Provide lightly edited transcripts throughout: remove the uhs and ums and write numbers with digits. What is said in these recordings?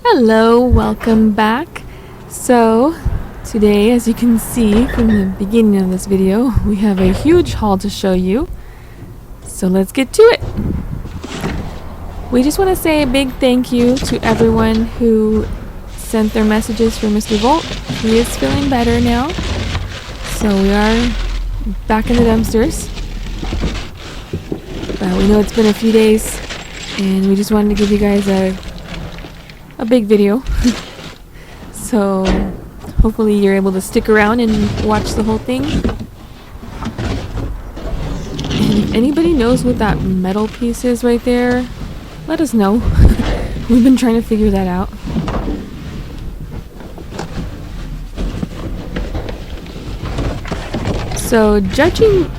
Hello, welcome back. So today, as you can see from the beginning of this video, we have a huge haul to show you. So let's get to it. We just want to say a big thank you to everyone who sent their messages for Mr. Volt. He is feeling better now. So we are back in the dumpsters. But we know it's been a few days and we just wanted to give you guys a big video. So hopefully you're able to stick around and watch the whole thing. And if anybody knows what that metal piece is right there, let us know. We've been trying to figure that out. So judging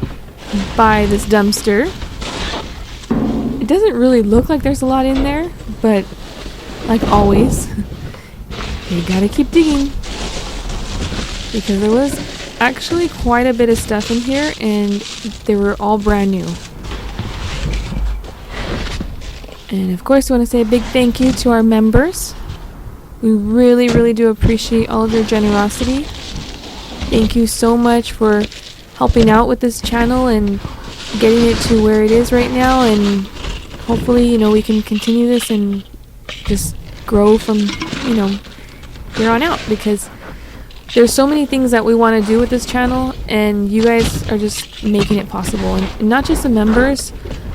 by this dumpster, it doesn't really look like there's a lot in there, but like always, you gotta keep digging, because there was actually quite a bit of stuff in here and they were all brand new. And of course, I want to say a big thank you to our members. We really do appreciate all of your generosity. Thank you so much for helping out with this channel and getting it to where it is right now, and hopefully, you know, we can continue this and just grow from, you know, here on out, because there's so many things that we want to do with this channel and you guys are just making it possible. And not just the members,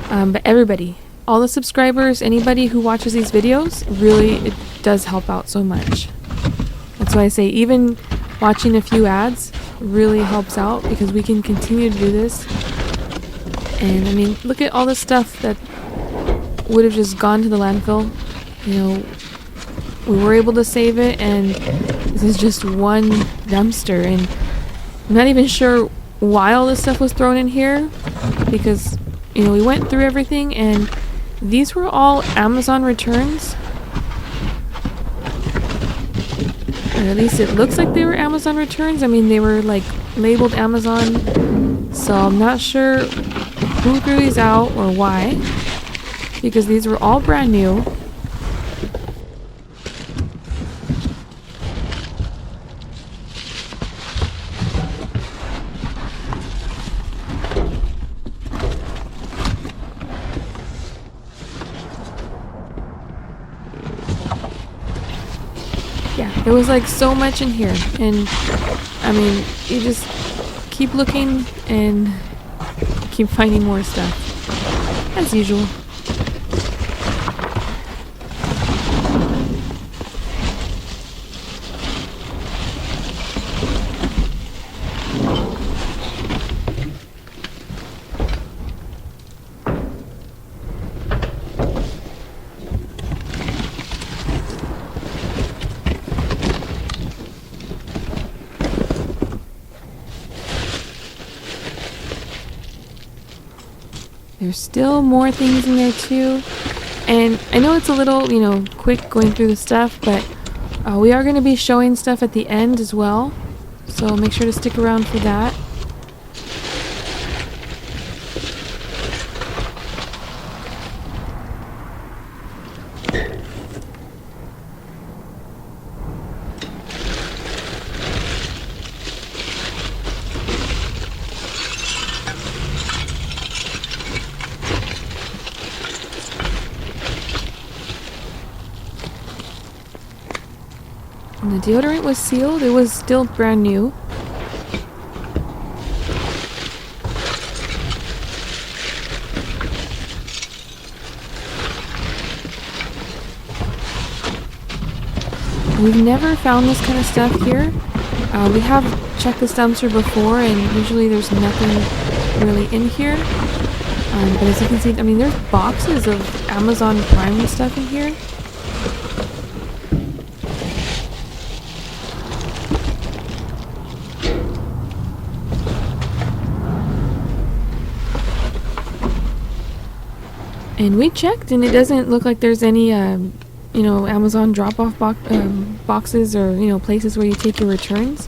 but everybody, all the subscribers, anybody who watches these videos, really it does help out so much. That's why I say even watching a few ads really helps out, because we can continue to do this. And I mean, look at all the stuff that would have just gone to the landfill. You know, we were able to save it, and this is just one dumpster, and I'm not even sure why all this stuff was thrown in here, because, you know, we went through everything and these were all Amazon returns, or at least it looks like they were Amazon returns. I mean, they were like labeled Amazon, so I'm not sure who threw these out or why, because these were all brand new. Yeah, there was like so much in here, and I mean, you just keep looking and keep finding more stuff, as usual. There's still more things in there too, and I know it's a little, you know, quick going through the stuff, but we are going to be showing stuff at the end as well, so make sure to stick around for that. And the deodorant was sealed. It was still brand new. We've never found this kind of stuff here. We have checked this dumpster before, and usually there's nothing really in here. But as you can see, I mean, there's boxes of Amazon Prime stuff in here. And we checked, and it doesn't look like there's any, Amazon drop-off boxes or, places where you take your returns.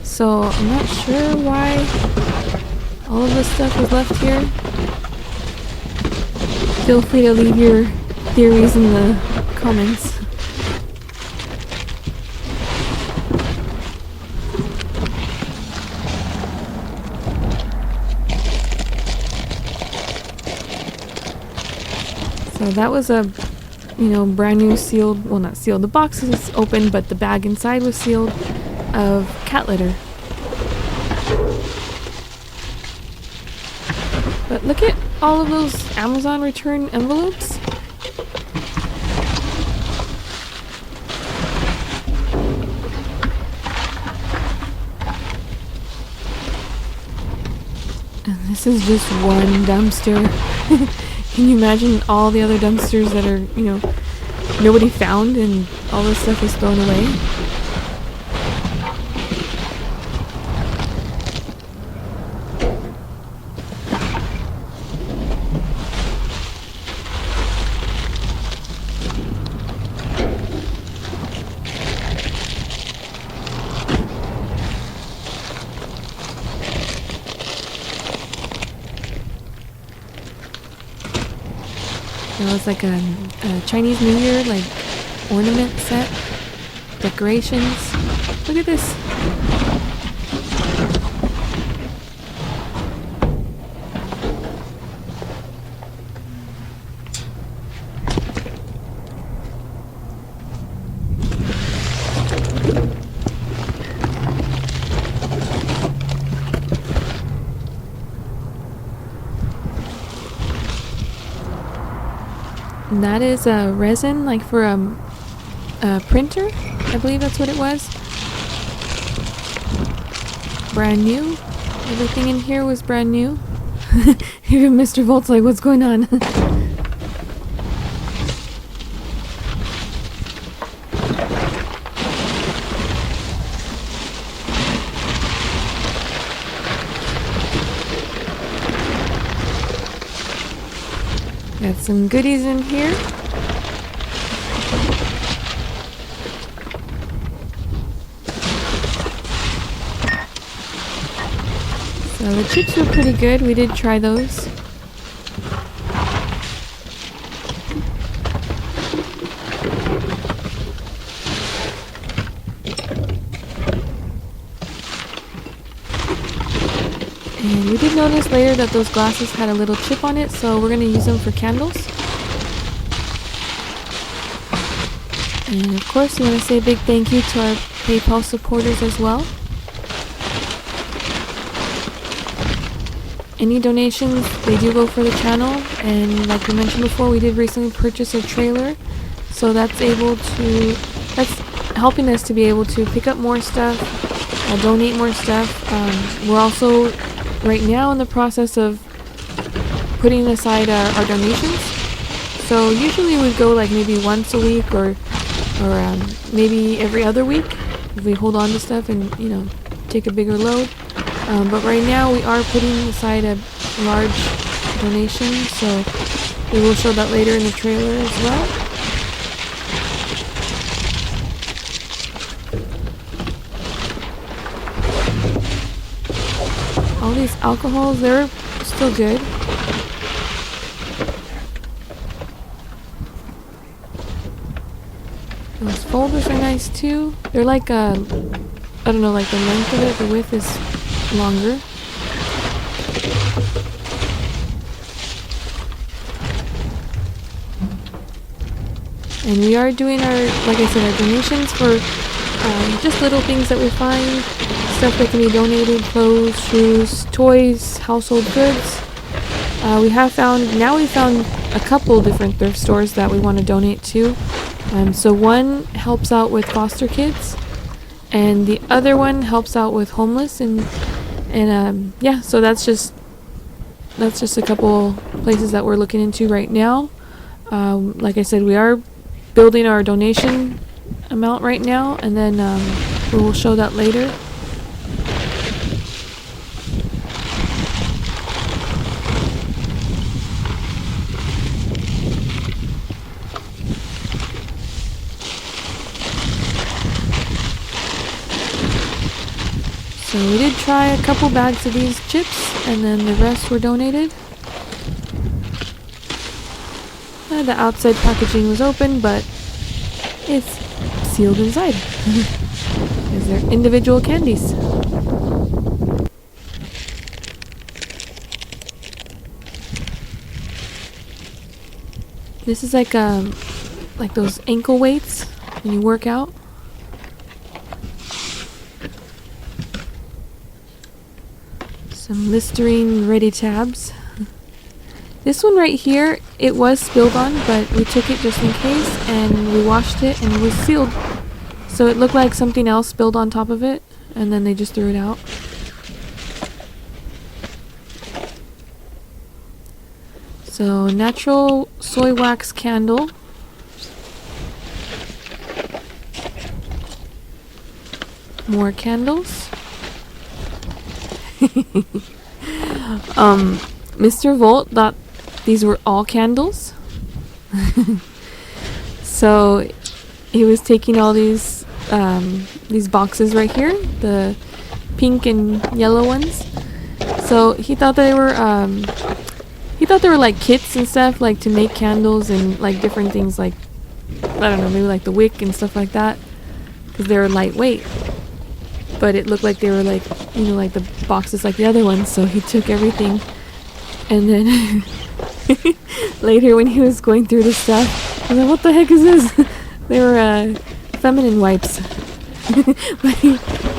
So I'm not sure why all of this stuff was left here. Feel free to leave your theories in the comments. So that was a, brand new sealed, well, not sealed, the box is open, but the bag inside was sealed, of cat litter. But look at all of those Amazon return envelopes. And this is just one dumpster. Can you imagine all the other dumpsters that are, nobody found and all this stuff is thrown away? That was like a Chinese New Year, like, ornament set. Decorations. Look at this. And that is a resin, like for a printer. I believe that's what it was. Brand new. Everything in here was brand new. Even Mr. Volt's like, what's going on? Got some goodies in here. So the chips were pretty good. We did try those. And we did notice later that those glasses had a little chip on it, so we're going to use them for candles. And of course, we want to say a big thank you to our PayPal supporters as well. Any donations, they do go for the channel, and like we mentioned before, we did recently purchase a trailer, so that's helping us to be able to pick up more stuff, donate more stuff. We're also right now in the process of putting aside our donations. So usually we go like maybe once a week or maybe every other week if we hold on to stuff and take a bigger load. But right now we are putting aside a large donation, so we will show that later in the trailer as well. All these alcohols, they're still good. Those folders are nice too. They're like I don't know, like the length of it, the width is longer. And we are doing like I said, our donations for just little things that we find, stuff that can be donated, clothes, shoes, toys, household goods. We found a couple different thrift stores that we want to donate to. So one helps out with foster kids, and the other one helps out with homeless, and yeah, so that's just a couple places that we're looking into right now. Like I said, we are building our donation amount right now, and then we will show that later. So we did try a couple bags of these chips, and then the rest were donated. The outside packaging was open, but it's sealed inside. Is there individual candies? This is like those ankle weights when you work out. Some Listerine ready tabs. This one right here, it was spilled on, but we took it just in case and we washed it and it was sealed. So it looked like something else spilled on top of it and then they just threw it out. So natural soy wax candle. More candles. Mr. Volt thought these were all candles. So he was taking all these boxes right here, the pink and yellow ones. So he thought they were like kits and stuff, like to make candles and like different things, like I don't know, maybe like the wick and stuff like that, because they were lightweight. But it looked like they were like, you know, like the boxes like the other ones. So he took everything, and then later when he was going through the stuff, I was like, what the heck is this? They were feminine wipes. But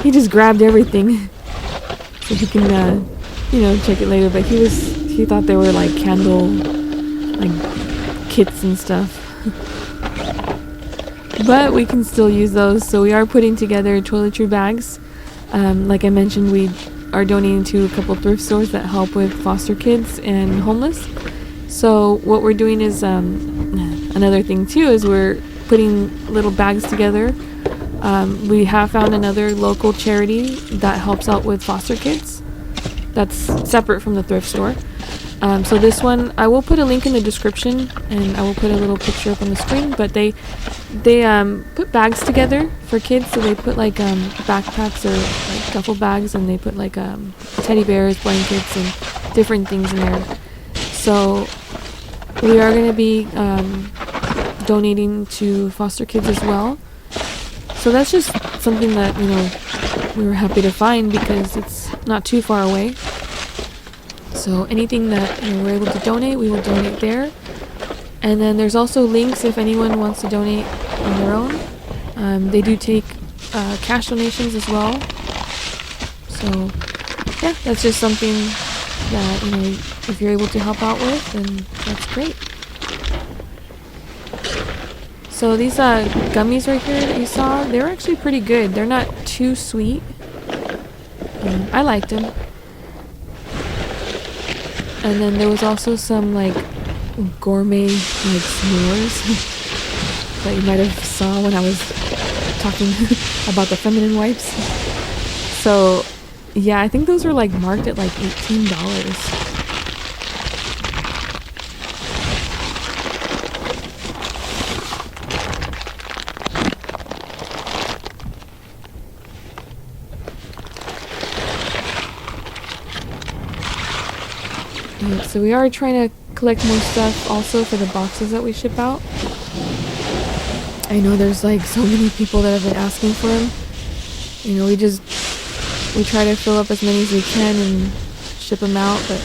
he just grabbed everything so he can you know, check it later. But he thought they were like candle like kits and stuff. But we can still use those. So we are putting together toiletry bags. Like I mentioned, we are donating to a couple thrift stores that help with foster kids and homeless. So what we're doing is another thing too is we're putting little bags together. We have found another local charity that helps out with foster kids. That's separate from the thrift store. So this one, I will put a link in the description, and I will put a little picture up on the screen. But they put bags together for kids. So they put like backpacks or like duffel bags, and they put like teddy bears, blankets, and different things in there. So we are going to be donating to foster kids as well. So that's just something that, you know, we were happy to find because it's not too far away. So anything that, you know, we're able to donate, we will donate there. And then there's also links if anyone wants to donate on their own. They do take cash donations as well. So yeah, that's just something that, you know, if you're able to help out with, then that's great. So these gummies right here that you saw, they were actually pretty good. They're not too sweet. I liked them. And then there was also some like gourmet like s'mores that you might have saw when I was talking about the feminine wipes. So yeah, I think those were like marked at like $18. So we are trying to collect more stuff also for the boxes that we ship out. I know there's like so many people that have been asking for them. You know, we try to fill up as many as we can and ship them out, but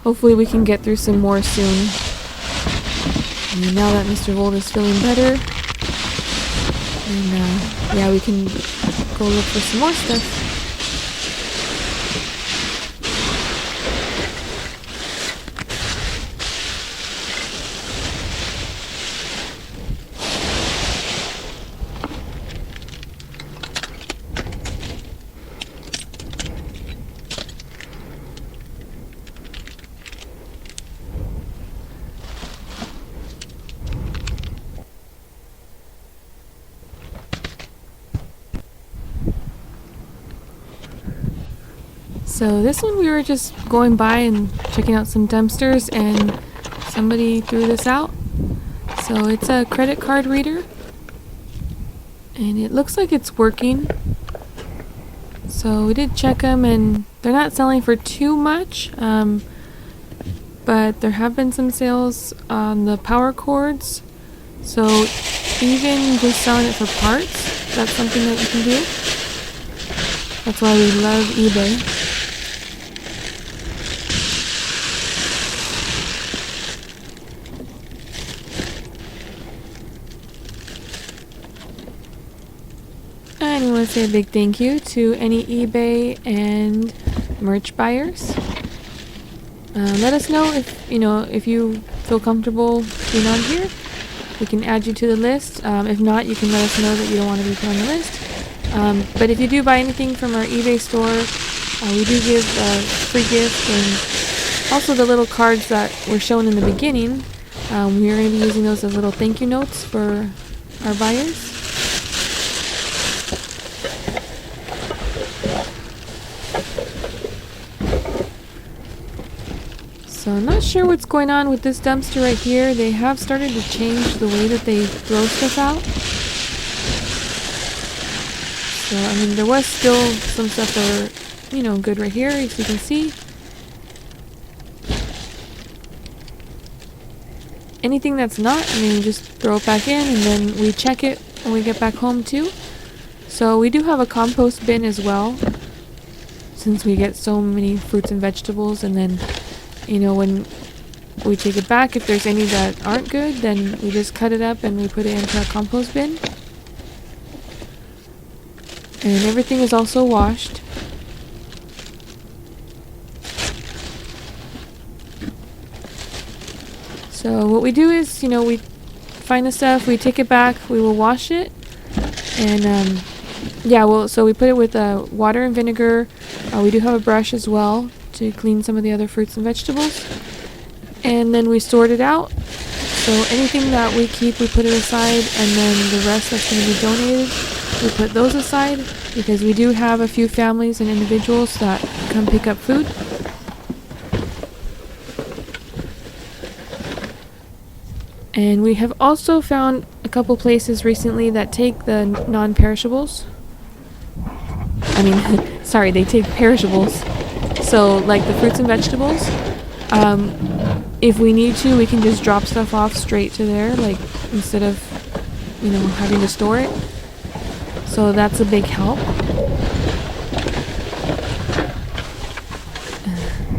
hopefully we can get through some more soon. And now that Mr. Vold is feeling better, and yeah, we can go look for some more stuff. So this one we were just going by and checking out some dumpsters and somebody threw this out. So it's a credit card reader and it looks like it's working. So we did check them, and they're not selling for too much, but there have been some sales on the power cords. So even just selling it for parts, that's something that you can do. That's why we love eBay. And we want to say a big thank you to any eBay and merch buyers. Let us know if you feel comfortable being on here. We can add you to the list. If not, you can let us know that you don't want to be put on the list. But if you do buy anything from our eBay store, we do give a free gift, and also the little cards that were shown in the beginning. We're going to be using those as little thank you notes for our buyers. So I'm not sure what's going on with this dumpster right here. They have started to change the way that they throw stuff out. So, I mean, there was still some stuff that were, good right here, as you can see. Anything that's not, just throw it back in, and then we check it when we get back home too. So we do have a compost bin as well, since we get so many fruits and vegetables, and then when we take it back, if there's any that aren't good, then we just cut it up and we put it into our compost bin. And everything is also washed. So what we do is, we find the stuff, we take it back, we will wash it, and so we put it with water and vinegar. We do have a brush as well to clean some of the other fruits and vegetables, and then we sort it out. So anything that we keep, we put it aside, and then the rest that's going to be donated, we put those aside, because we do have a few families and individuals that come pick up food. And we have also found a couple places recently that take the non-perishables. They take perishables. So, like the fruits and vegetables, if we need to, we can just drop stuff off straight to there, instead of, having to store it. So that's a big help.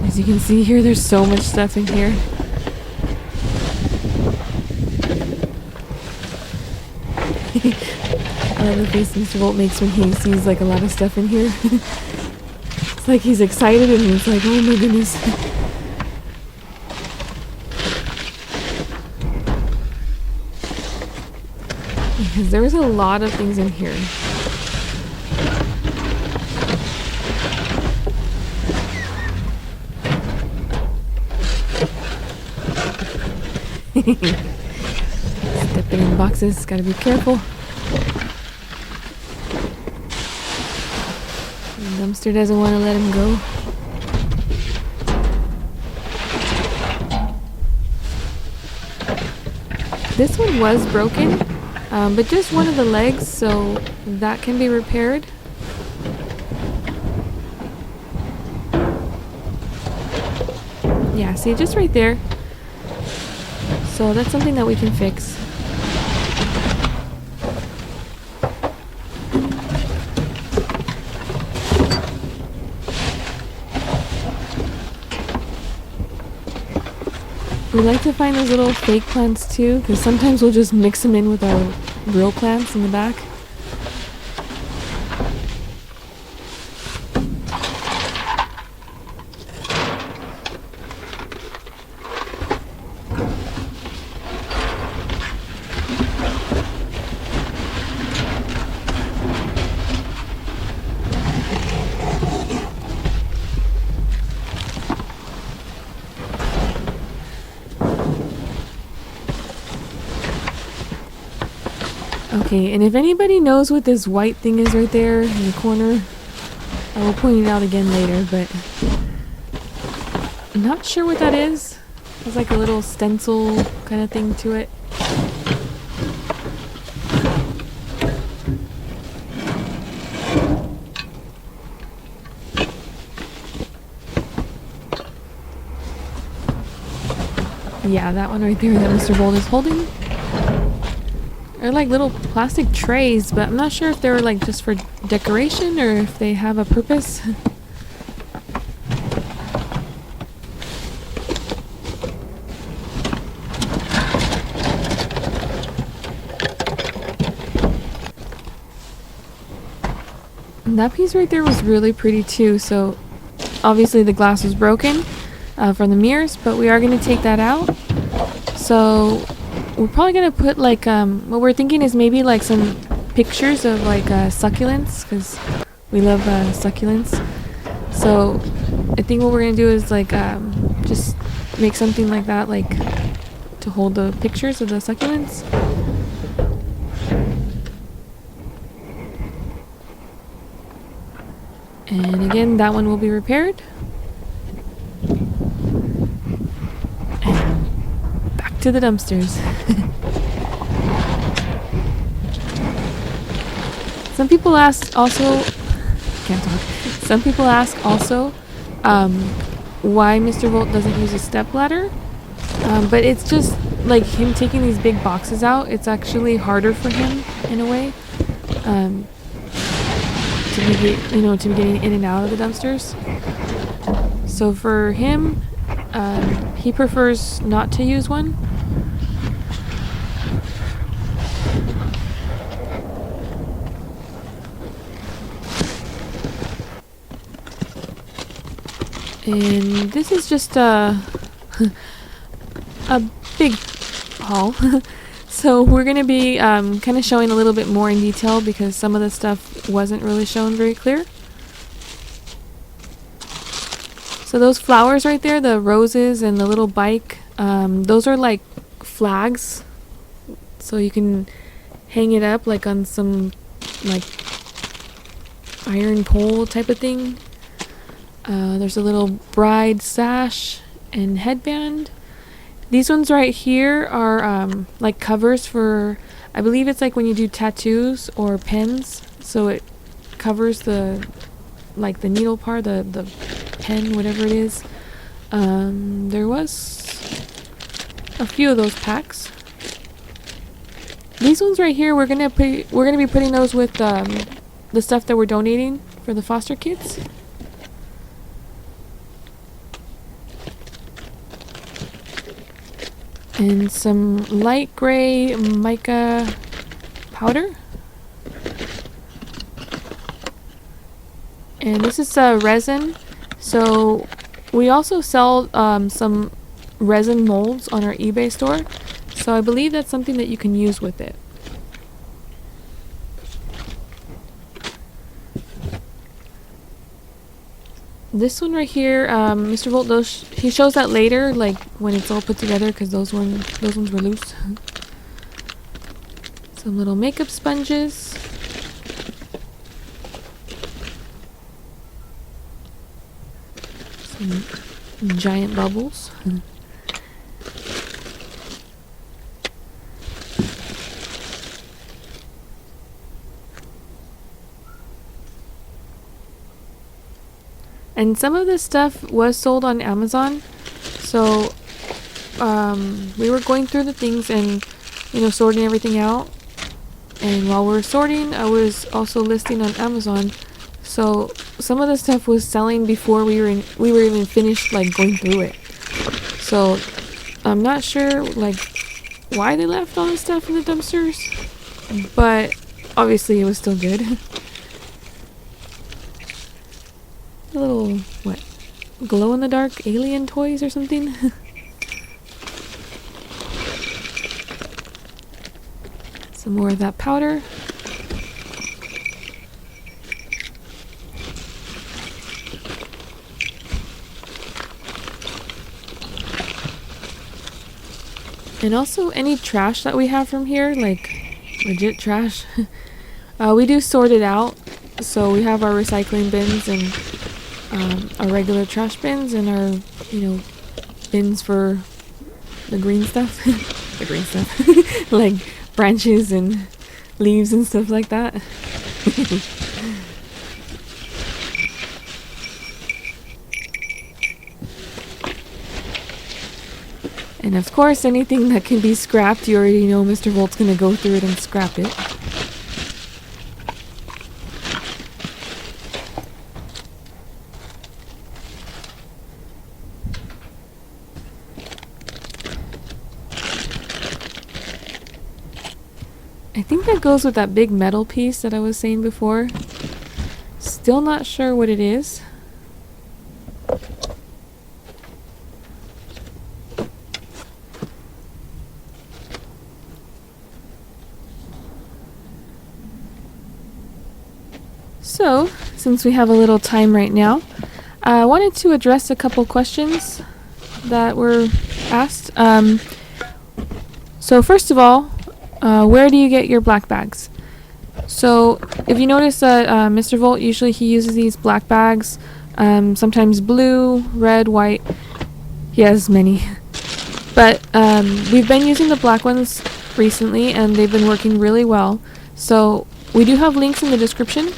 As you can see here, there's so much stuff in here. I love the face Mr. Volt makes when he sees, a lot of stuff in here. It's like he's excited, and it's like, oh my goodness. Because there was a lot of things in here. Stepping in boxes, gotta be careful. The dumpster doesn't want to let him go. This one was broken, but just one of the legs, so that can be repaired. Yeah, see, just right there. So that's something that we can fix. We like to find those little fake plants too, because sometimes we'll just mix them in with our real plants in the back. Okay, and if anybody knows what this white thing is right there in the corner, I will point it out again later, but I'm not sure what that is. There's like a little stencil kind of thing to it. Yeah, that one right there that Mr. Bold is holding. They're like little plastic trays, but I'm not sure if they're like just for decoration or if they have a purpose. And that piece right there was really pretty too, so obviously the glass was broken from the mirrors, but we are going to take that out. So we're probably going to put like, what we're thinking is maybe like some pictures of like succulents, because we love succulents. So I think what we're going to do is like just make something like that, like to hold the pictures of the succulents. And again, that one will be repaired. And back to the dumpsters. Some people ask also, can't talk. Some people ask also why Mr. Volt doesn't use a step ladder. But it's just like him taking these big boxes out. It's actually harder for him in a way. To be getting in and out of the dumpsters. So for him, he prefers not to use one. And this is just a big haul. So we're going to be kind of showing a little bit more in detail because some of the stuff wasn't really shown very clear. So those flowers right there, the roses and the little bike, those are like flags. So you can hang it up like on some like iron pole type of thing. There's a little bride sash and headband. These ones right here are like covers for, I believe it's like when you do tattoos or pens, so it covers the like the needle part, the pen, whatever it is. There was a few of those packs. These ones right here, we're gonna be putting those with the stuff that we're donating for the foster kids. And some light gray mica powder. And this is resin. So we also sell some resin molds on our eBay store. So I believe that's something that you can use with it. This one right here, Mr. Volt, he shows that later, like when it's all put together, because those ones were loose. Some little makeup sponges. Some giant bubbles. And some of this stuff was sold on Amazon, so we were going through the things and sorting everything out. And while we were sorting, I was also listing on Amazon. So some of the stuff was selling before we were even finished like going through it. So I'm not sure like why they left all this stuff in the dumpsters, but obviously it was still good. A little, what, glow-in-the-dark alien toys or something? Some more of that powder. And also any trash that we have from here, like legit trash, we do sort it out. So we have our recycling bins and our regular trash bins and our, bins for the green stuff. The green stuff. Like branches and leaves and stuff like that. And of course, anything that can be scrapped, you already know Mr. Volt's gonna go through it and scrap it. I think that goes with that big metal piece that I was saying before. Still not sure what it is. So, since we have a little time right now, I wanted to address a couple questions that were asked. So first of all, where do you get your black bags? So if you notice that Mr. Volt, usually he uses these black bags, sometimes blue, red, white. He has many. But we've been using the black ones recently and they've been working really well. So we do have links in the description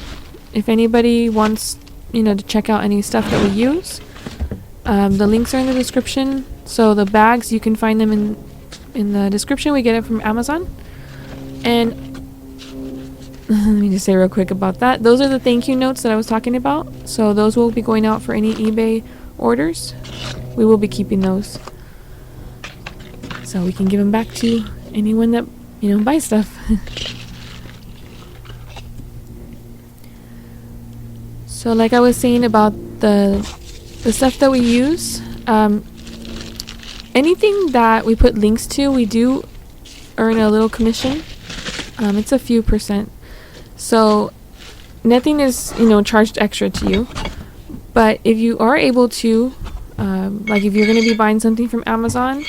if anybody wants, to check out any stuff that we use. The links are in the description. So the bags, you can find them in the description. We get it from Amazon. And let me just say real quick about that. Those are the thank you notes that I was talking about. So those will be going out for any eBay orders. We will be keeping those. So we can give them back to anyone that, buys stuff. So like I was saying about the stuff that we use, anything that we put links to, we do earn a little commission. It's a few %. So nothing is, charged extra to you. But if you are able to, like if you're going to be buying something from Amazon,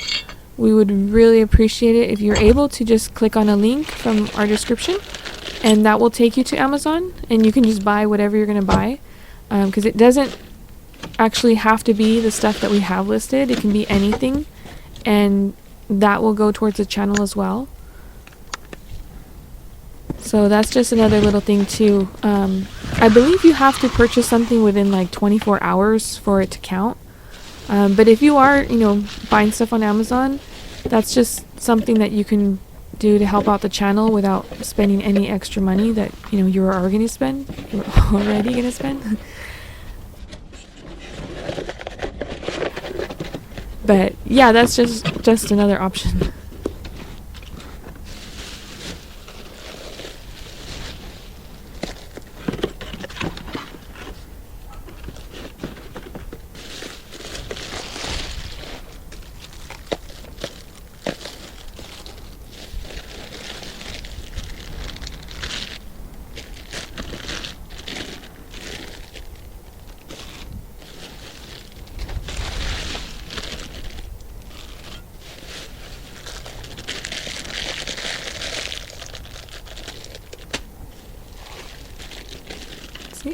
we would really appreciate it if you're able to just click on a link from our description, and that will take you to Amazon, and you can just buy whatever you're going to buy. Because it doesn't actually have to be the stuff that we have listed. It can be anything, and that will go towards the channel as well. So that's just another little thing too. I believe you have to purchase something within like 24 hours for it to count. But if you are, buying stuff on Amazon, that's just something that you can do to help out the channel without spending any extra money that, you were already going to spend. You were already going to spend. But yeah, that's just another option.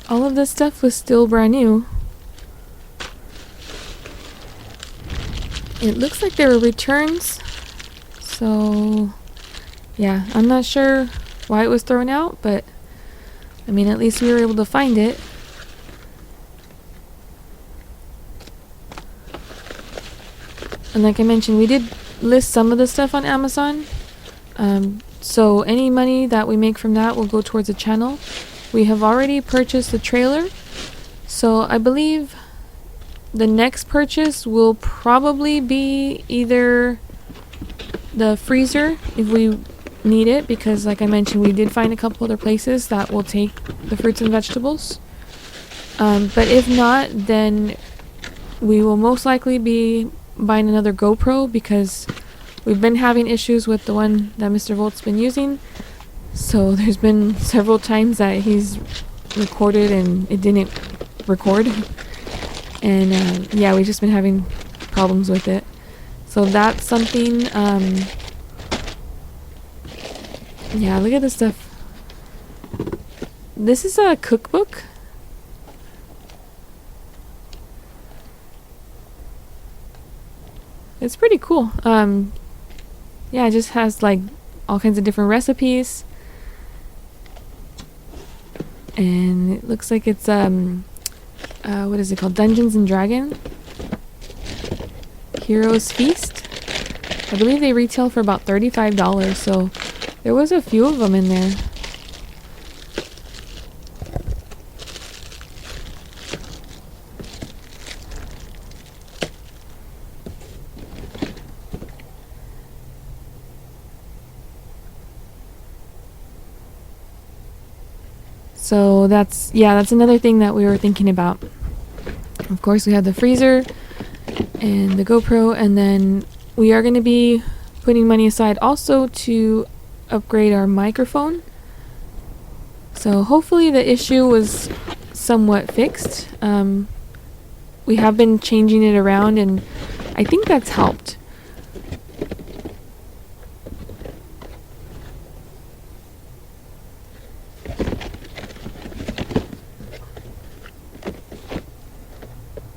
All of this stuff was still brand new. It looks like there were returns. So, yeah, I'm not sure why it was thrown out, but at least we were able to find it. And like I mentioned, we did list some of the stuff on Amazon. So any money that we make from that will go towards the channel. We have already purchased the trailer, so I believe the next purchase will probably be either the freezer if we need it, because like I mentioned, we did find a couple other places that will take the fruits and vegetables. But if not, then we will most likely be buying another GoPro, because we've been having issues with the one that Mr. Volt's been using. So there's been several times that he's recorded and it didn't record. And yeah, we've just been having problems with it. So that's something, yeah, look at this stuff. This is a cookbook. It's pretty cool. Yeah, it just has like all kinds of different recipes. And it looks like it's what is it called? Dungeons and Dragons Heroes Feast. I believe they retail for about $35, so there was a few of them in there. So that's another thing that we were thinking about. Of course, we have the freezer and the GoPro, and then we are going to be putting money aside also to upgrade our microphone. So hopefully the issue was somewhat fixed. We have been changing it around, and I think that's helped.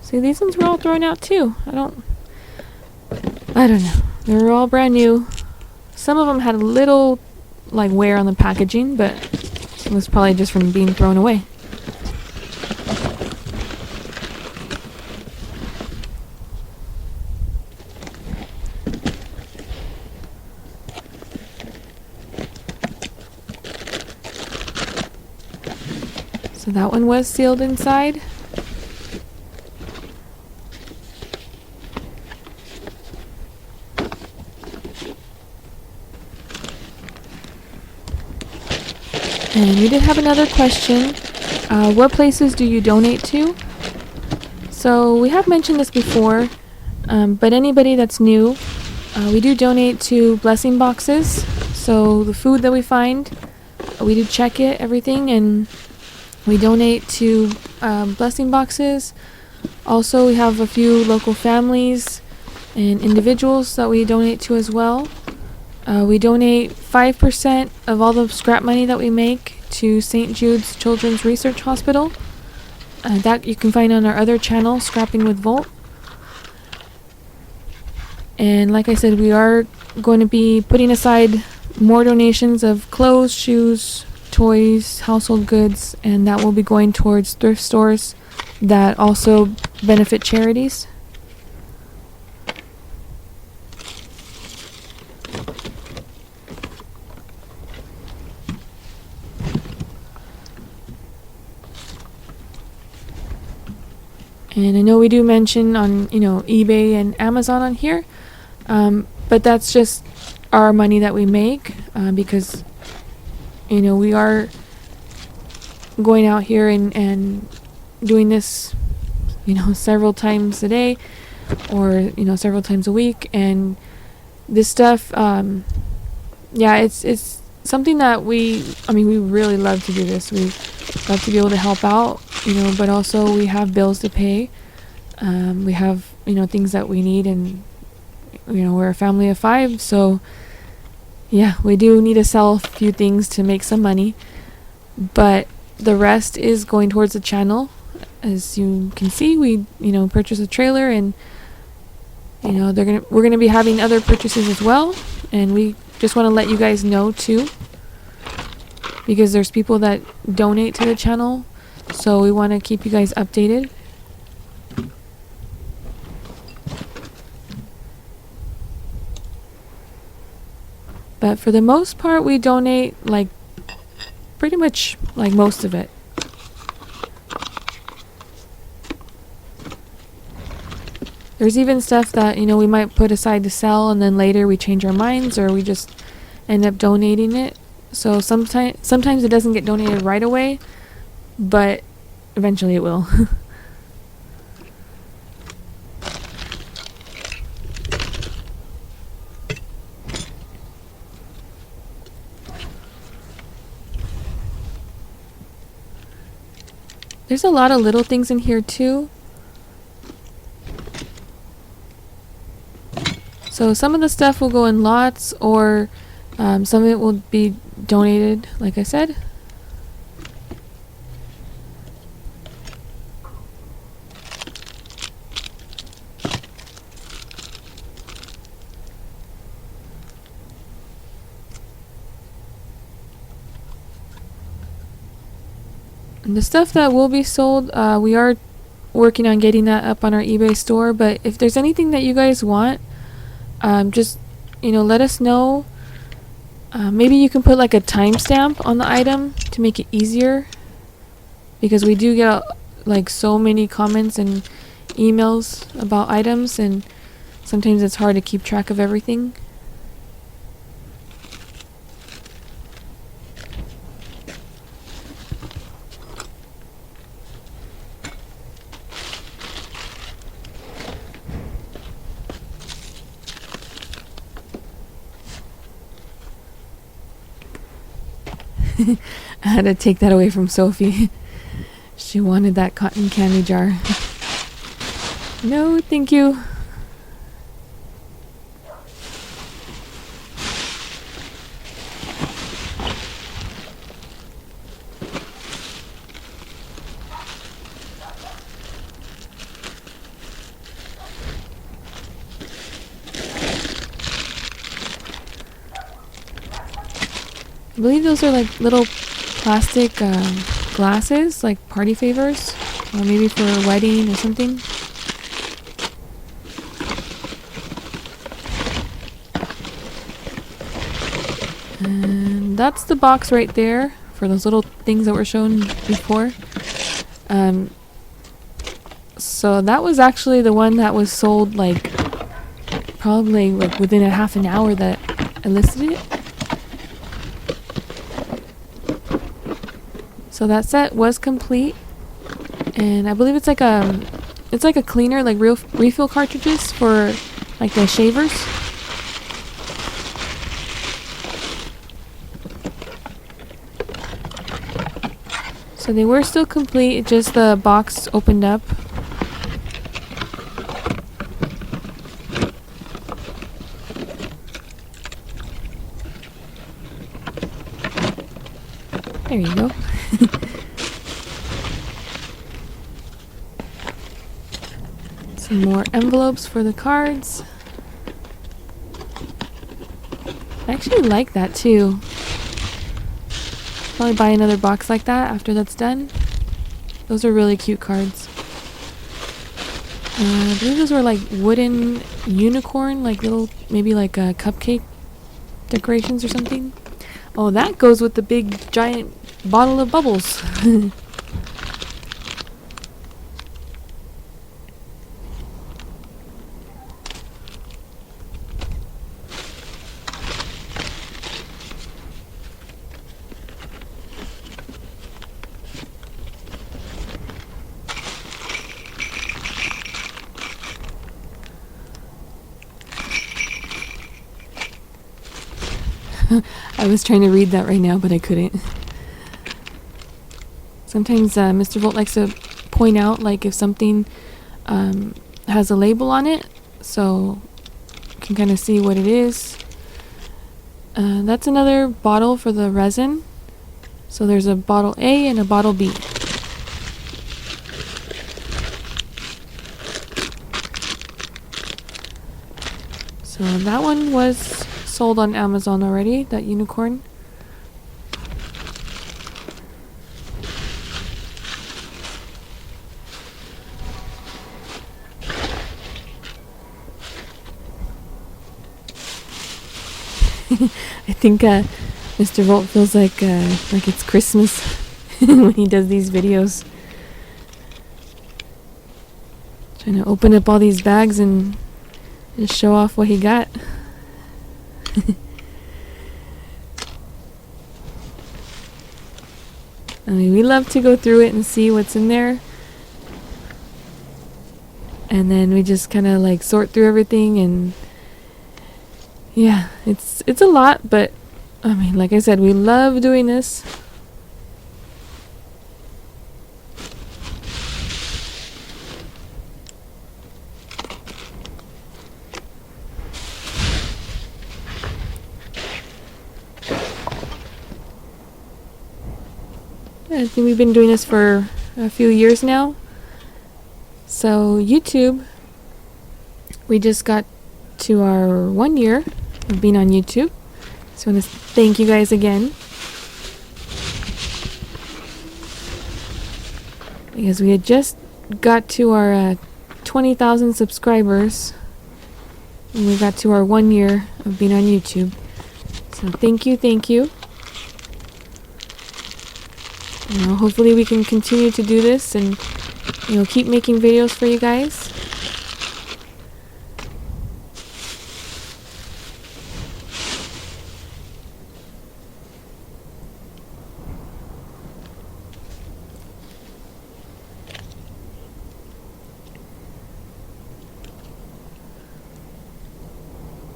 See, these ones were all thrown out too. I don't know. They were all brand new. Some of them had a little like wear on the packaging, but it was probably just from being thrown away. So that one was sealed inside. And we did have another question. What places do you donate to? So we have mentioned this before, but anybody that's new, we do donate to blessing boxes. So the food that we find, we do check it, everything, and we donate to blessing boxes. Also, we have a few local families and individuals that we donate to as well. We donate 5% of all the scrap money that we make to St. Jude's Children's Research Hospital. That you can find on our other channel, Scrapping with Volt. And like I said, we are going to be putting aside more donations of clothes, shoes, toys, household goods, and that will be going towards thrift stores that also benefit charities. And I know we do mention on, eBay and Amazon on here, but that's just our money that we make, because, we are going out here and doing this, several times a day or, several times a week. And this stuff, it's something that we really love to do this. We love to be able to help out, but also we have bills to pay. We have, things that we need, and, we're a family of 5, so yeah, we do need to sell a few things to make some money, but the rest is going towards the channel. As you can see, we, purchased a trailer, and, we're going to be having other purchases as well, and we just want to let you guys know too, because there's people that donate to the channel, so we want to keep you guys updated. But for the most part, we donate pretty much most of it. There's even stuff that, we might put aside to sell, and then later we change our minds, or we just end up donating it. So sometimes it doesn't get donated right away, but eventually it will. There's a lot of little things in here too. So some of the stuff will go in lots, or some of it will be donated, like I said. And the stuff that will be sold, we are working on getting that up on our eBay store, but if there's anything that you guys want, just let us know. Maybe you can put like a timestamp on the item to make it easier, because we do get like so many comments and emails about items, and sometimes it's hard to keep track of everything. I had to take that away from Sophie. She wanted that cotton candy jar. No, thank you. I believe those are like little plastic glasses, like party favors, or maybe for a wedding or something. And that's the box right there for those little things that were shown before. So that was actually the one that was sold like probably like within a half an hour that I listed it. So that set was complete, and I believe it's like a cleaner, like real refill cartridges for like the shavers. So they were still complete, just the box opened up. There you go. Some more envelopes for the cards. I actually like that too. Probably buy another box like that after that's done. Those are really cute cards. I believe those were like wooden unicorn, like little, maybe like cupcake decorations or something. Oh, that goes with the big giant bottle of bubbles. I was trying to read that right now, but I couldn't. Sometimes Mr. Volt likes to point out, like, if something has a label on it, so you can kind of see what it is. That's another bottle for the resin. So there's a bottle A and a bottle B. So that one was sold on Amazon already, that unicorn. I think Mr. Volt feels like it's Christmas when he does these videos. Trying to open up all these bags and just show off what he got. I mean, we love to go through it and see what's in there. And then we just kind of like sort through everything, and yeah, it's a lot, but I mean, like I said, we love doing this. I think we've been doing this for a few years now. So YouTube, we just got to our 1 year of being on YouTube. So I want to thank you guys again, because we had just got to our 20,000 subscribers when we got to our 1 year of being on YouTube. So thank you, thank you. You know, hopefully we can continue to do this and, you know, keep making videos for you guys.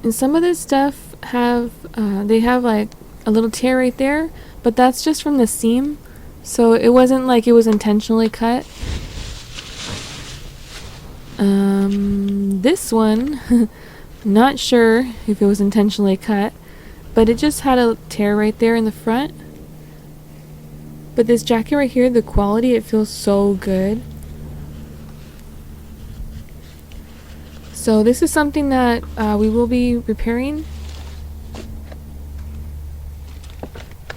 And some of this stuff have, they have like a little tear right there, but that's just from the seam. So it wasn't like it was intentionally cut. This one, not sure if it was intentionally cut, but it just had a tear right there in the front. But this jacket right here, the quality, it feels so good. So this is something that we will be repairing.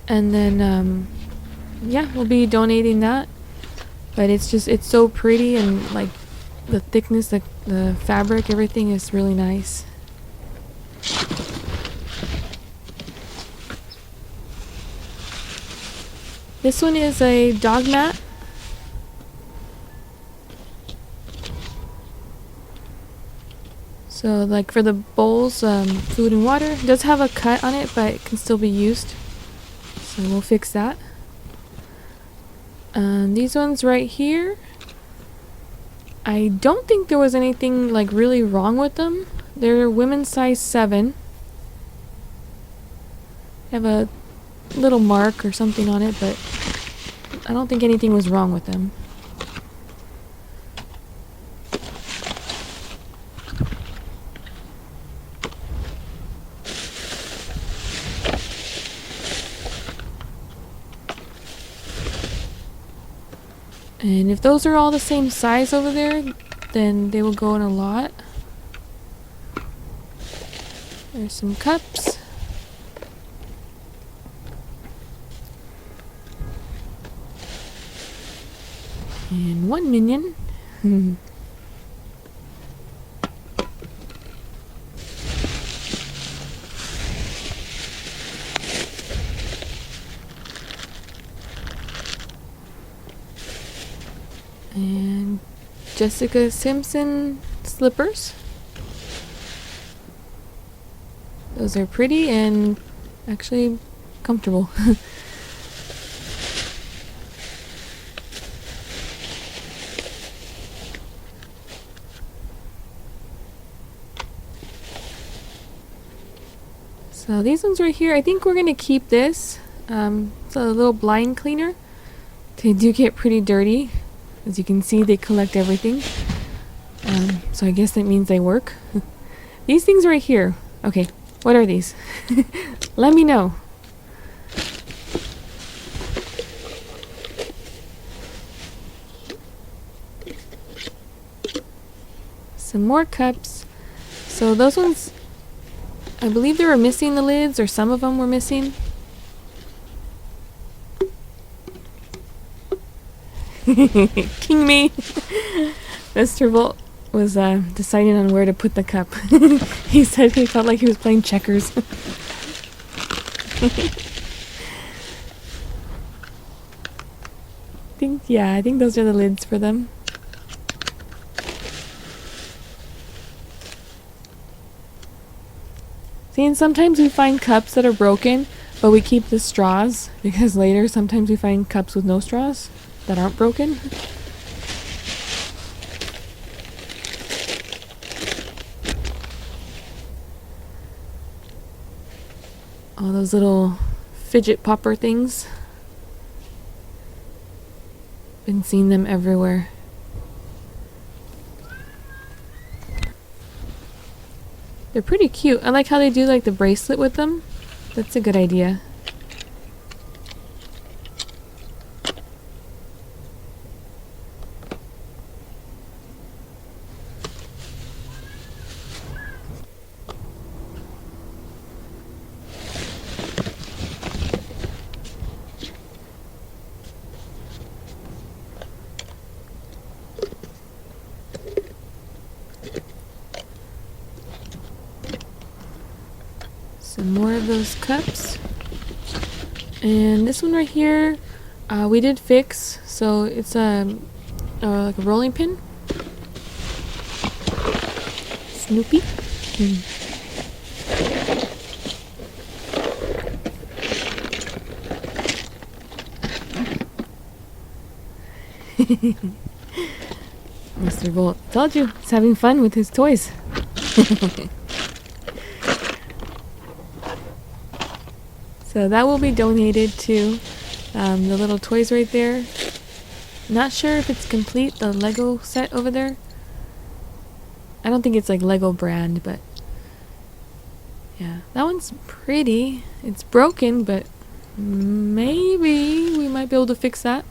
And then, yeah, we'll be donating that. But it's just, it's so pretty, and like the thickness, the fabric, everything is really nice. This one is a dog mat. So like for the bowls, food and water, it does have a cut on it, but it can still be used. So we'll fix that. These ones right here, I don't think there was anything like really wrong with them. They're women's size 7. They have a little mark or something on it, but I don't think anything was wrong with them. And if those are all the same size over there, then they will go in a lot. There's some cups. And one minion. And Jessica Simpson slippers. Those are pretty and actually comfortable. So these ones right here, I think we're gonna keep this. It's a little blind cleaner. They do get pretty dirty. As you can see, they collect everything. So I guess that means they work. These things right here. Okay, what are these? Let me know. Some more cups. So those ones, I believe they were missing the lids, or some of them were missing. King me. Mr. Volt was deciding on where to put the cup. He said he felt like he was playing checkers. I think those are the lids for them. See, and sometimes we find cups that are broken, but we keep the straws, because later sometimes we find cups with no straws that aren't broken. All those little fidget popper things. Been seeing them everywhere. They're pretty cute. I like how they do like the bracelet with them. That's a good idea. Some more of those cups. And this one right here, we did fix. So it's like a rolling pin. Snoopy. Mr. Bolt, told you, he's having fun with his toys. So that will be donated to the little toys right there. Not sure if it's complete, the Lego set over there. I don't think it's like Lego brand, but yeah, that one's pretty. It's broken, but maybe we might be able to fix that.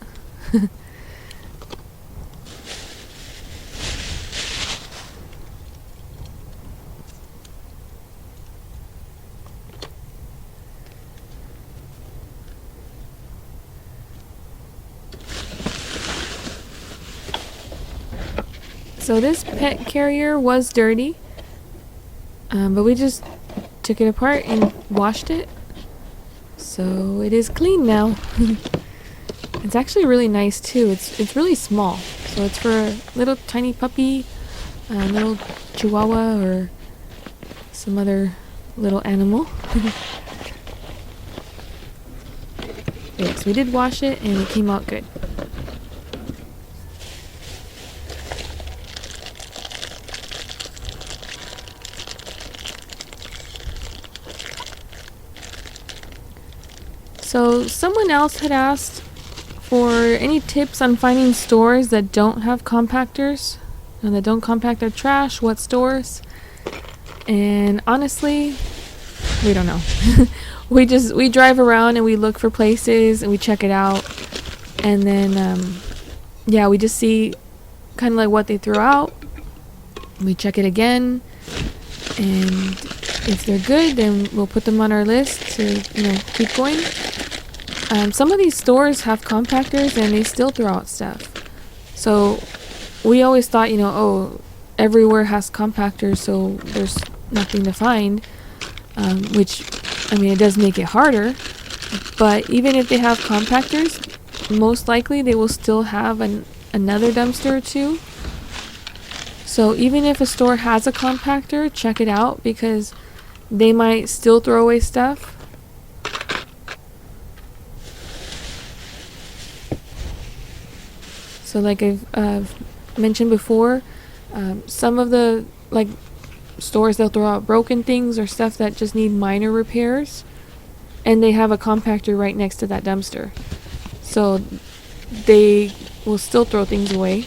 So this pet carrier was dirty, but we just took it apart and washed it. So it is clean now. It's actually really nice too. It's really small. So it's for a little tiny puppy, a little chihuahua, or some other little animal. Yes, we did wash it and it came out good. So someone else had asked for any tips on finding stores that don't have compactors and that don't compact their trash. What stores? And honestly, we don't know. we drive around and we look for places and we check it out, and then yeah, we just see kind of like what they threw out. We check it again, and if they're good, then we'll put them on our list to keep going. Some of these stores have compactors and they still throw out stuff. So we always thought, oh, everywhere has compactors, so there's nothing to find. Which, I mean, it does make it harder. But even if they have compactors, most likely they will still have another dumpster or two. So even if a store has a compactor, check it out, because they might still throw away stuff. So like I've mentioned before, some of the stores, they'll throw out broken things or stuff that just need minor repairs, and they have a compactor right next to that dumpster. So they will still throw things away.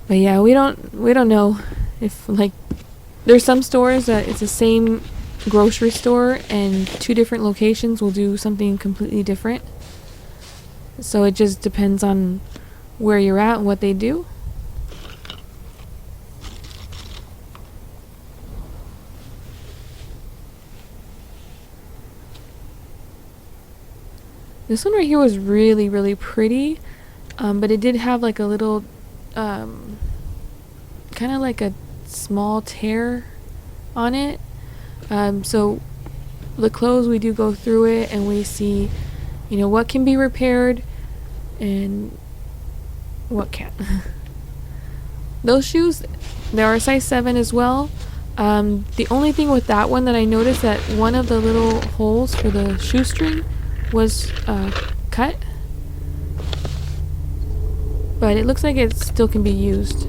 But yeah, we don't know if there's some stores that it's the same grocery store and two different locations will do something completely different. So it just depends on where you're at and what they do. This one right here was really, really pretty, but it did have like a little kind of like a small tear on it. So the clothes, we do go through it and we see, what can be repaired and what can't. Those shoes, they are a size 7 as well. The only thing with that one that I noticed, that one of the little holes for the shoestring was cut. But it looks like it still can be used.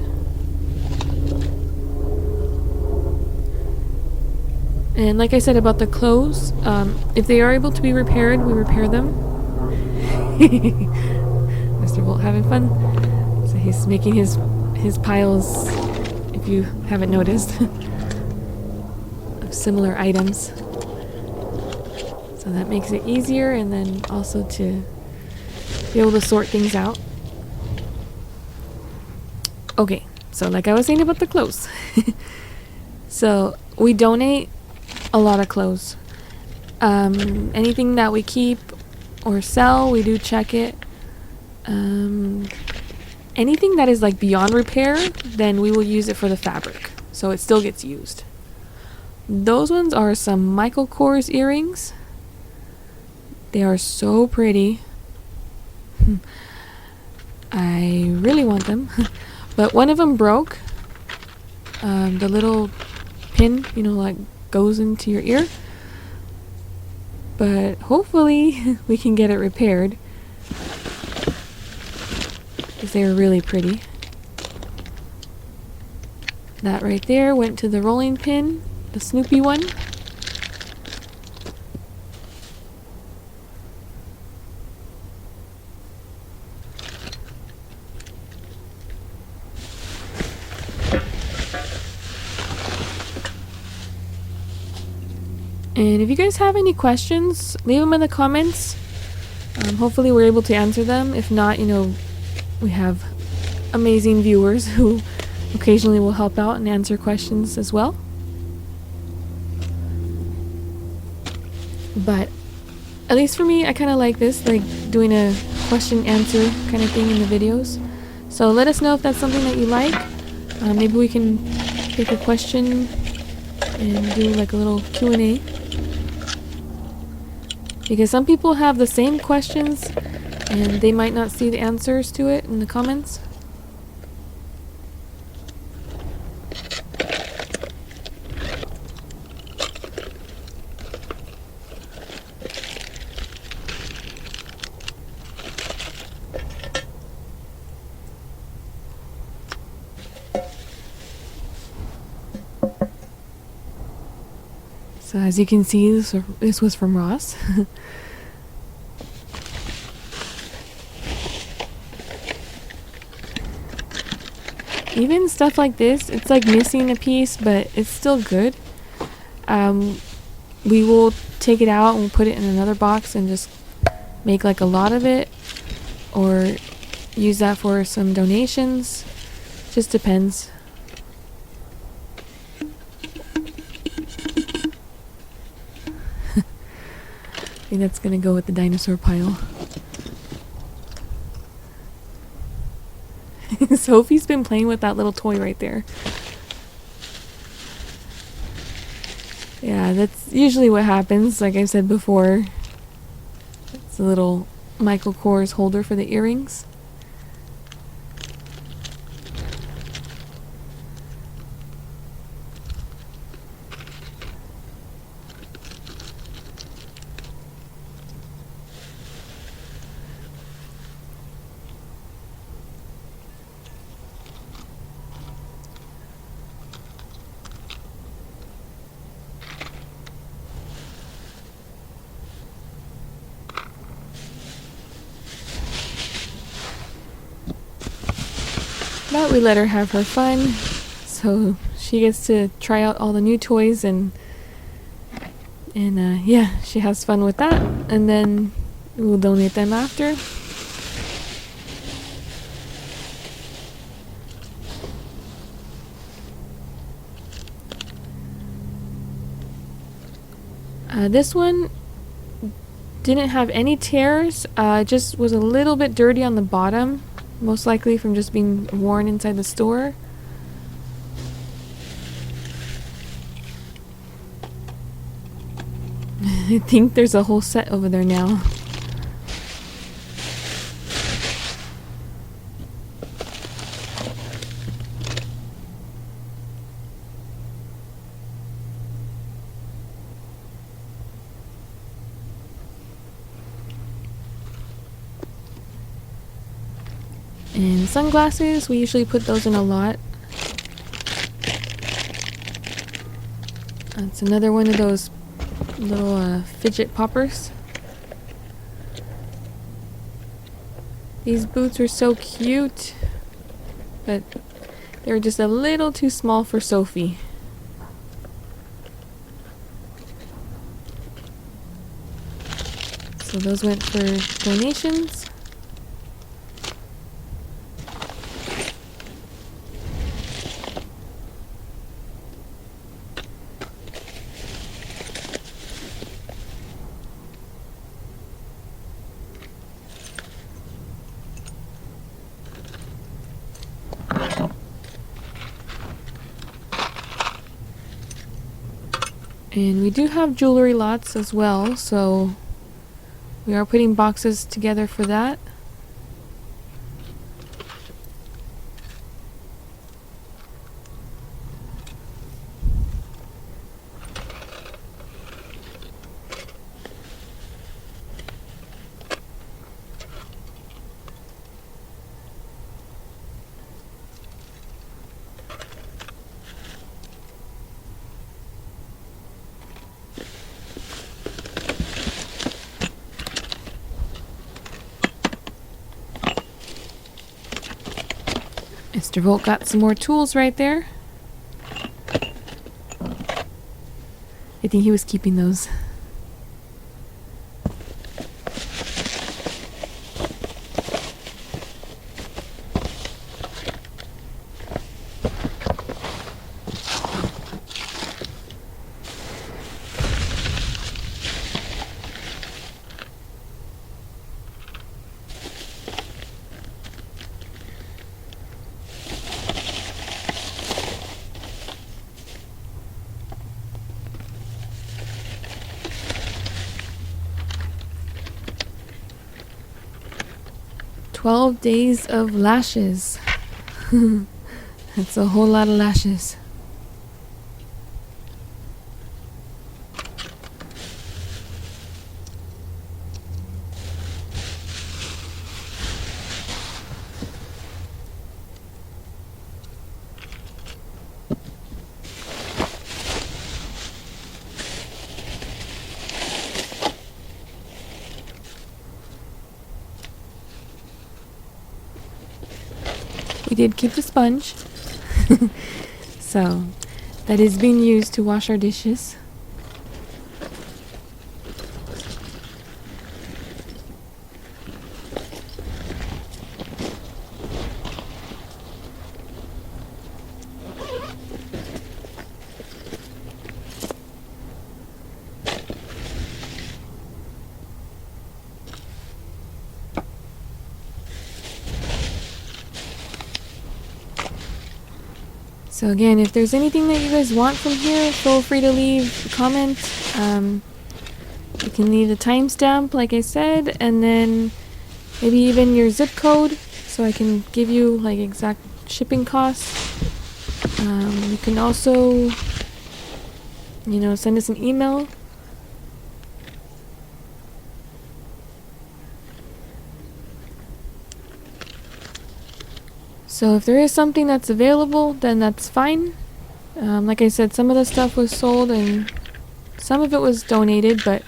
And like I said about the clothes, if they are able to be repaired, we repair them. Mr. Bolt having fun. So he's making his piles, if you haven't noticed, of similar items. So that makes it easier, and then also to be able to sort things out. Okay, so like I was saying about the clothes. So we donate a lot of clothes. Anything that we keep or sell, we do check it. anything that is like beyond repair, then we will use it for the fabric, so it still gets used. Those ones are some Michael Kors earrings. They are so pretty. I really want them. But one of them broke. The little pin, you know, like goes into your ear. But hopefully we can get it repaired, because they are really pretty. That right there went to the rolling pin, the Snoopy one. And if you guys have any questions, leave them in the comments. Hopefully we're able to answer them. If not, you know, we have amazing viewers who occasionally will help out and answer questions as well. But at least for me, I kind of like this, like doing a question answer kind of thing in the videos. So let us know if that's something that you like. Maybe we can pick a question and do like a little Q&A. Because some people have the same questions and they might not see the answers to it in the comments. So as you can see, this was from Ross. Even stuff like this, it's like missing a piece, but it's still good. We will take it out and we'll put it in another box and just make like a lot of it, or use that for some donations. Just depends. I think that's gonna go with the dinosaur pile. Sophie's been playing with that little toy right there. Yeah, that's usually what happens. Like I said before, it's a little Michael Kors holder for the earrings. But we let her have her fun, so she gets to try out all the new toys, and yeah, she has fun with that, and then we'll donate them after. This one didn't have any tears, just was a little bit dirty on the bottom. Most likely from just being worn inside the store. I think there's a whole set over there now. And sunglasses, we usually put those in a lot. That's another one of those little fidget poppers. These boots are so cute, but they were just a little too small for Sophie. So those went for donations. And we do have jewelry lots as well, so we are putting boxes together for that. Mr. Volt got some more tools right there. I think he was keeping those. "12 days of lashes." That's a whole lot of lashes. We did keep the sponge. So that is being used to wash our dishes. So again, if there's anything that you guys want from here, feel free to leave a comment. You can leave the timestamp, like I said, and then maybe even your zip code, so I can give you like exact shipping costs. You can also, send us an email. So if there is something that's available, then that's fine. Like I said, some of the stuff was sold and some of it was donated, but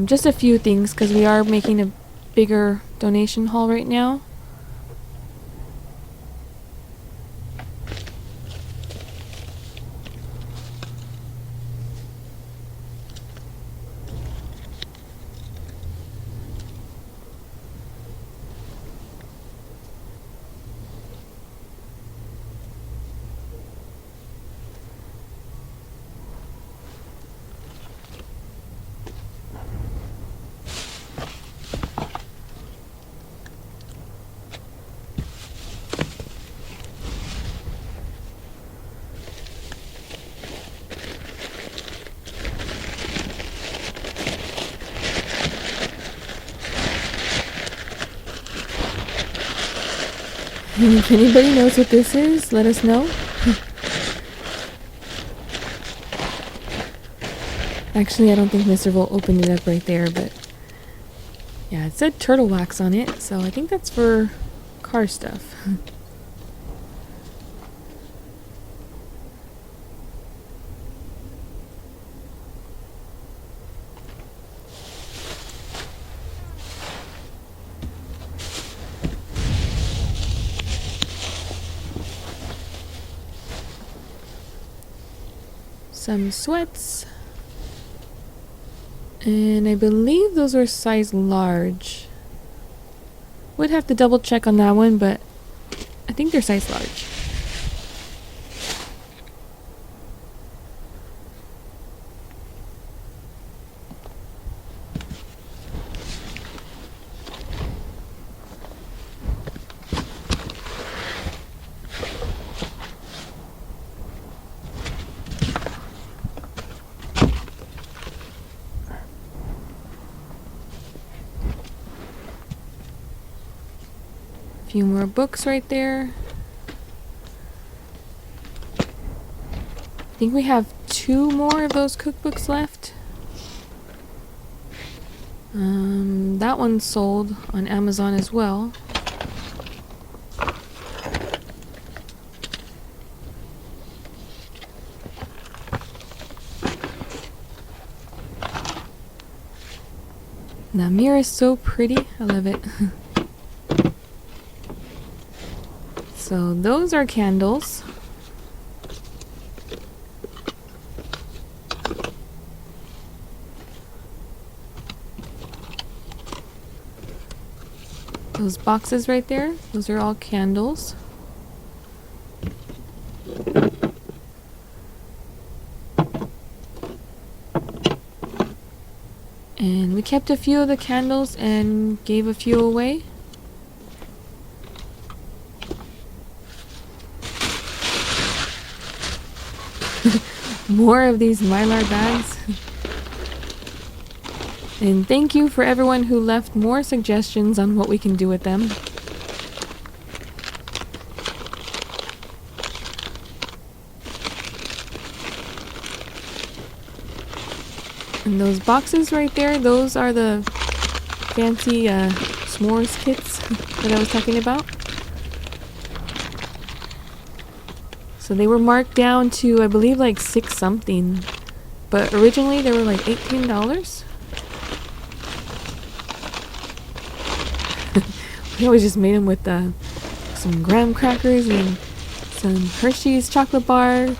just a few things because we are making a bigger donation haul right now. And if anybody knows what this is, let us know. Actually, I don't think Mr. Volt opened it up right there, but yeah, it said turtle wax on it, so I think that's for car stuff. Some sweats. And I believe those were size large. Would have to double check on that one, but I think they're size large. few more books right there. I think we have 2 more of those cookbooks left. That one's sold on Amazon as well. The mirror is so pretty. I love it. So those are candles. Those boxes right there, those are all candles. And we kept a few of the candles and gave a few away. More of these Mylar bags. And thank you for everyone who left more suggestions on what we can do with them. And those boxes right there, those are the fancy s'mores kits that I was talking about. So they were marked down to, I believe, like 6 something. But originally they were like $18. We always just made them with some graham crackers and some Hershey's chocolate bar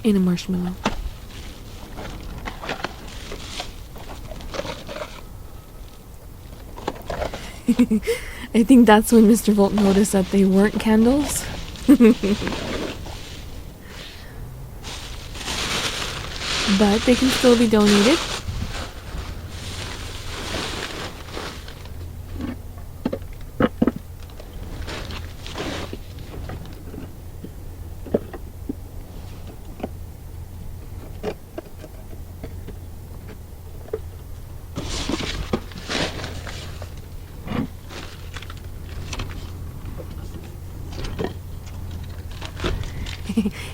and a marshmallow. I think that's when Mr. Volt noticed that they weren't candles. But they can still be donated.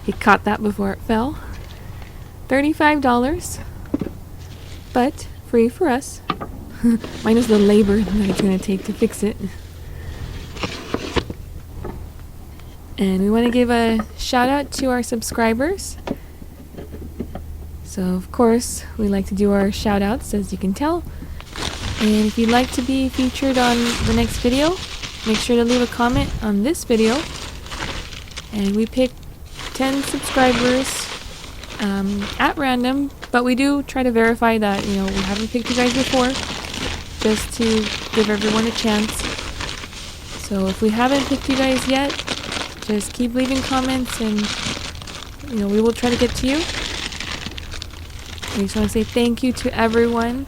He caught that before it fell. $35, but free for us. Minus the labor that it's going to take to fix it. And we want to give a shout out to our subscribers. So of course we like to do our shout outs, as you can tell. And if you'd like to be featured on the next video, make sure to leave a comment on this video. And we pick 10 subscribers at random, but we do try to verify that, you know, we haven't picked you guys before, just to give everyone a chance. So if we haven't picked you guys yet, just keep leaving comments and, you know, we will try to get to you. I just want to say thank you to everyone.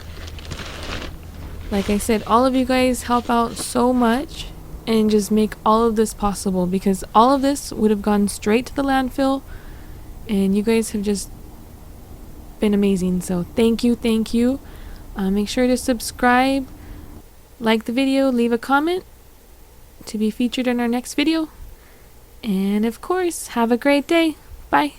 Like I said, all of you guys help out so much and just make all of this possible, because all of this would have gone straight to the landfill, and you guys have just been amazing. So thank you, thank you. Make sure to subscribe, like the video, leave a comment to be featured in our next video, and of course, have a great day. Bye.